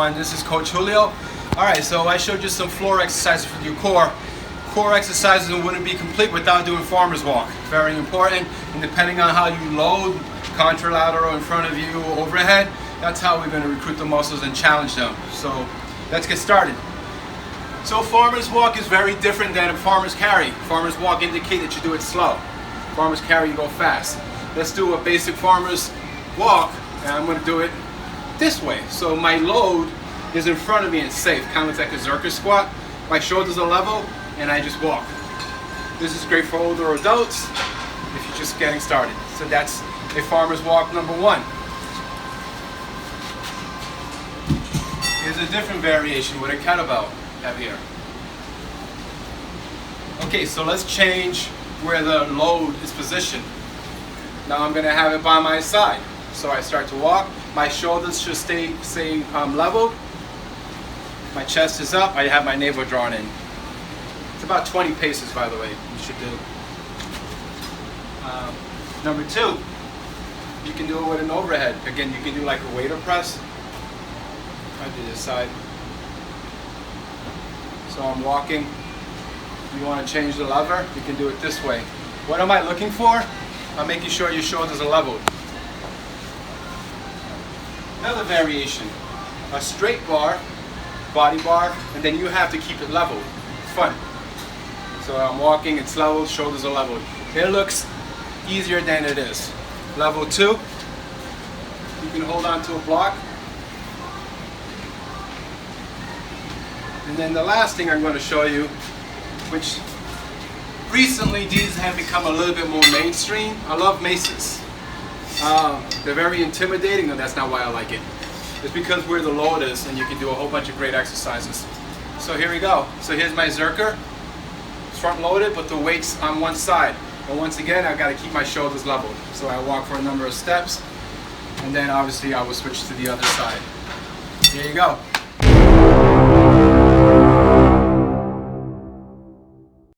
everyone, this is Coach Julio. Alright, so I showed you some floor exercises for your core. Core exercises wouldn't be complete without doing farmer's walk. Very important, and depending on how you load, contralateral in front of you, overhead, that's how we're going to recruit the muscles and challenge them. So let's get started. So farmer's walk is very different than a farmer's carry. Farmer's walk indicates that you do it slow. Farmer's carry, you go fast. Let's do a basic farmer's walk, and I'm going to do it this way. So my load is in front of me and safe, kind of like a Zerker squat. My shoulders are level, and I just walk. This is great for older adults if you're just getting started. So that's a farmer's walk number one. Here's a different variation with a kettlebell heavier. Okay, so let's change where the load is positioned. Now I'm going to have it by my side. So I start to walk. My shoulders should stay leveled. My chest is up. I have my navel drawn in. It's about 20 paces, by the way, you should do. Number two, you can do it with an overhead. Again, you can do like a waiter press. I do this side. So I'm walking. You want to change the lever, you can do it this way. What am I looking for? I'm making sure your shoulders are leveled. Another variation, a straight bar, body bar, and then you have to keep it leveled. Fun. So I'm walking, it's leveled, shoulders are leveled. It looks easier than it is. Level two, you can hold on to a block. And then the last thing I'm going to show you, which recently these have become a little bit more mainstream. I love Maces. They're very intimidating, and that's not why I like it. It's because where the load is, and you can do a whole bunch of great exercises. So here we go. So here's my Zerker. It's front loaded, but the weight's on one side. And once again, I've got to keep my shoulders leveled. So I walk for a number of steps, and then obviously I will switch to the other side. Here you go.